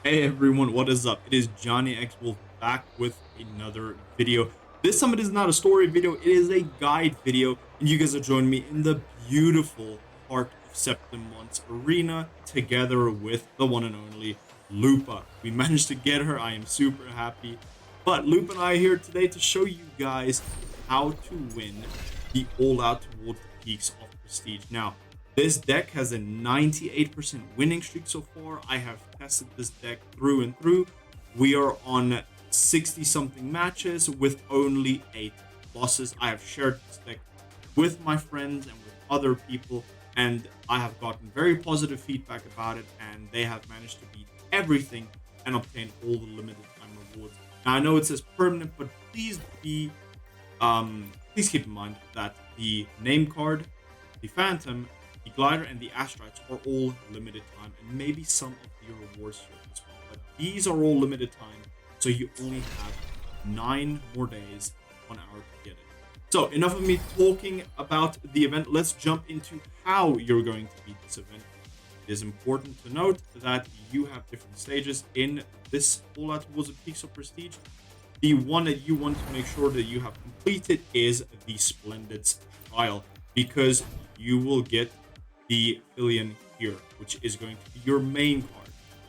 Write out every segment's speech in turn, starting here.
Hey everyone, what is up? It is Johnny X Wolf back with another video. This summit is not a story video, it is a guide video, and you guys are joining me in the beautiful Heart of Septimon's arena together with the one and only Lupa. We managed to get her, I am super happy. But Lupa and I are here today to show you guys how to win the all-out towards the peaks of prestige. Now, this deck has a 98% winning streak so far. I have tested this deck through and through. We are on 60 something matches with only 8 losses. I have shared this deck with my friends and with other people, and I have gotten very positive feedback about it, and they have managed to beat everything and obtain all the limited time rewards. Now I know it says permanent, but please keep in mind that the name card, the Phantom, the Glider, and the Astrites are all limited time, and maybe some of the rewards here as well. But these are all limited time, so you only have 9 more days on hour to get it. So enough of me talking about the event. Let's jump into how you're going to beat this event. It is important to note that you have different stages in this All-Out Towards the Peaks of Prestige. The one that you want to make sure that you have completed is the Splendid's Trial, because you will get the Feilian here, which is going to be your main card.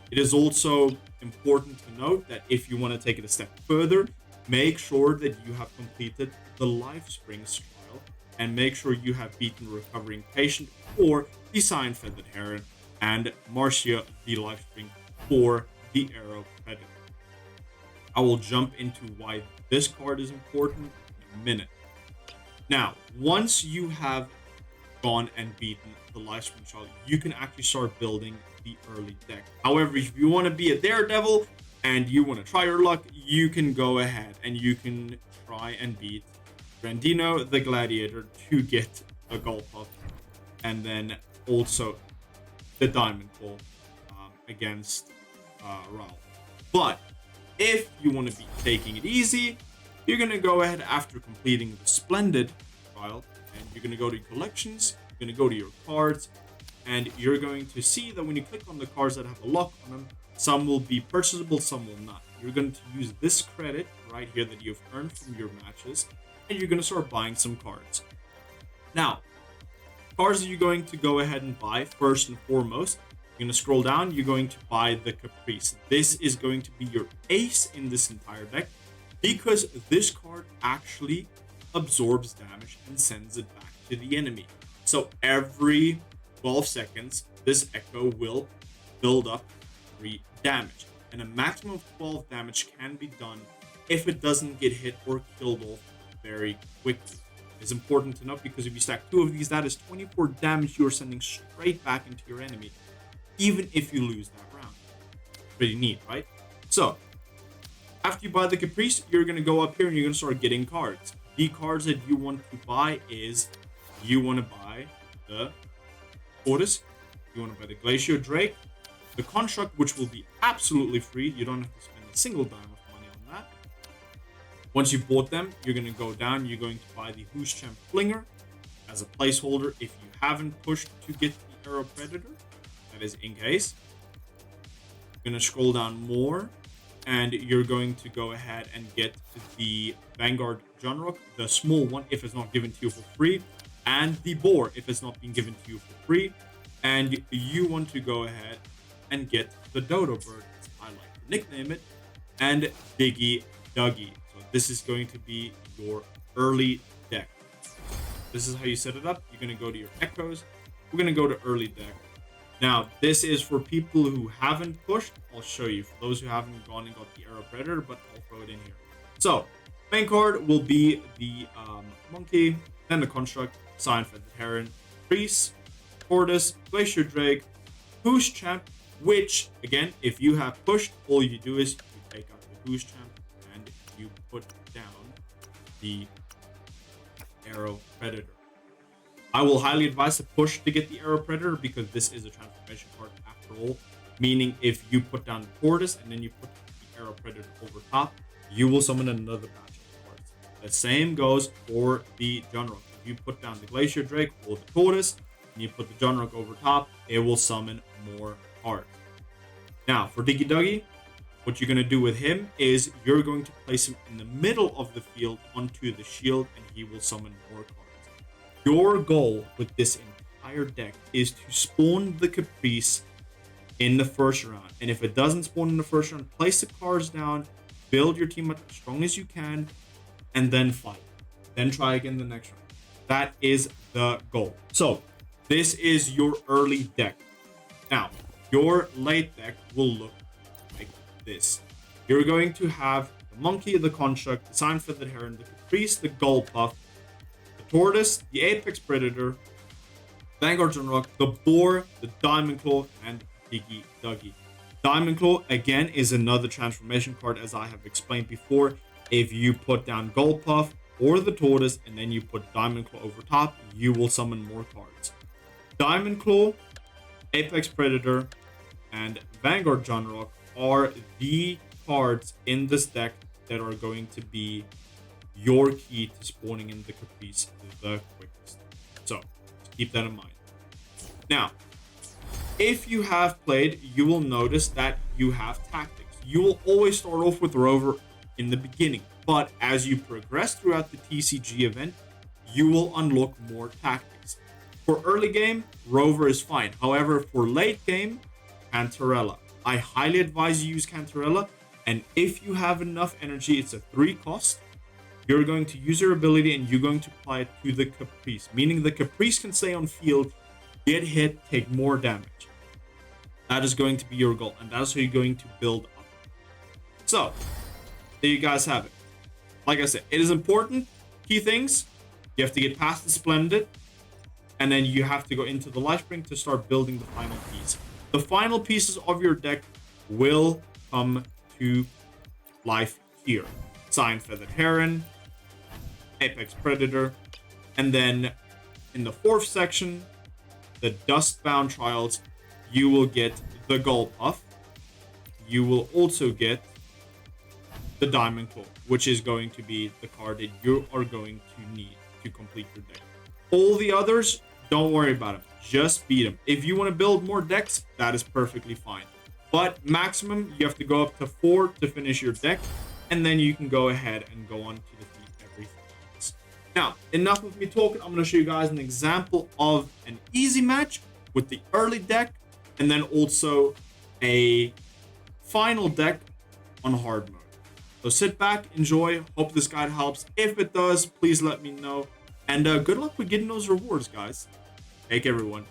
It is also important to note that if you want to take it a step further, make sure that you have completed the Life Springs trial, and make sure you have beaten Recovering Patient for the Cyan-Feathered Heron, and Marcia the Life Spring for the Arrow Predator. I will jump into why this card is important in a minute. Now, once you have gone and beaten the Life Spring Trial, you can actually start building the early deck. However, if you want to be a daredevil and you want to try your luck, you can go ahead and you can try and beat Brandino the Gladiator to get a Gold Puff, and then also the Diamond Claw against Raul. But if you want to be taking it easy, you're going to go ahead after completing the Splendid Trial, and you're going to go to your collections, you're going to go to your cards, and you're going to see that when you click on the cards that have a lock on them, some will be purchasable, some will not. You're going to use this credit right here that you've earned from your matches, and you're going to start buying some cards. Now, cards that you're going to go ahead and buy, first and foremost, you're going to scroll down, you're going to buy the Caprice. This is going to be your ace in this entire deck, because this card actually absorbs damage and sends it back to the enemy. So every 12 seconds, this Echo will build up 3 damage. And a maximum of 12 damage can be done if it doesn't get hit or killed off very quickly. It's important to note, because if you stack 2 of these, that is 24 damage you're sending straight back into your enemy, even if you lose that round. Pretty neat, right? So, after you buy the Caprice, you're going to go up here and you're going to start getting cards. The cards that you want to buy is, you want to buy the Tortoise, you want to buy the Glacier Drake, the Construct, which will be absolutely free. You don't have to spend a single dime of money on that. Once you've bought them, you're going to go down, you're going to buy the Who's Champ Flinger as a placeholder if you haven't pushed to get the Arrow Predator. That is in case. You're going to scroll down more, and you're going to go ahead and get the Vanguard Junrock, the small one, if it's not given to you for free, and the Boar, if it's not being given to you for free. And you want to go ahead and get the Dodo Bird, as I like to nickname it, and Diggy Duggy. So this is going to be your early deck. This is how you set it up. You're going to go to your Echoes. We're going to go to early deck. Now, this is for people who haven't pushed. I'll show you. For those who haven't gone and got the Arrow Predator, but I'll throw it in here. So, main card will be the Monkey, then the Construct, Cyan-Feathered Heron, Priest, Tortoise, Glacier Drake, Who's Champ, which, again, if you have pushed, all you do is you take out the Who's Champ and you put down the Arrow Predator. I will highly advise to push to get the Arrow Predator, because this is a transformation card after all. Meaning, if you put down the Tortoise and then you put the Arrow Predator over top, you will summon another batch of cards. The same goes for the Junrock. If you put down the Glacier Drake or the Tortoise, and you put the Junrock over top, it will summon more cards. Now, for Diggy Duggy, what you're going to do with him is you're going to place him in the middle of the field onto the shield, and he will summon more cards. Your goal with this entire deck is to spawn the Caprice in the first round. And if it doesn't spawn in the first round, place the cards down, build your team up as strong as you can, and then fight. Then try again the next round. That is the goal. So, this is your early deck. Now, your late deck will look like this. You're going to have the Monkey, the Construct, the Cyan-Feathered Heron, the Caprice, the Puff, the Tortoise, the Apex Predator, Vanguard Junrock, the Boar, the Diamond Claw, and Diggy Duggy. Diamond Claw, again, is another transformation card, as I have explained before. If you put down Puff or the Tortoise, and then you put Diamond Claw over top, you will summon more cards. Diamond Claw, Apex Predator, and Vanguard Junrock are the cards in this deck that are going to be your key to spawning in the Caprice the quickest. So, keep that in mind. Now, if you have played, you will notice that you have tactics. You will always start off with Rover in the beginning, but as you progress throughout the TCG event, you will unlock more tactics. For early game, Rover is fine. However, for late game, Cantarella. I highly advise you use Cantarella, and if you have enough energy, it's a 3 cost. You're going to use your ability and you're going to apply it to the Caprice, meaning the Caprice can stay on field, get hit, take more damage. That is going to be your goal, and that's how you're going to build up. So, there you guys have it. Like I said, it is important. Key things, you have to get past the Splendid, and then you have to go into the Lifespring to start building the final piece. The final pieces of your deck will come to life here. Cyan-Feathered Heron, Apex Predator, and then in the 4th section, the Dustbound Trials, you will get the Puff. You will also get the Diamond Claw, which is going to be the card that you are going to need to complete your deck. All the others, don't worry about them. Just beat them. If you want to build more decks, that is perfectly fine. But maximum, you have to go up to 4 to finish your deck, and then you can go ahead and go on to defeat everything else. Now, enough of me talking. I'm going to show you guys an example of an easy match with the early deck, and then also a final deck on hard mode. So sit back, enjoy. Hope this guide helps. If it does, please let me know. And good luck with getting those rewards, guys. Take care, everyone.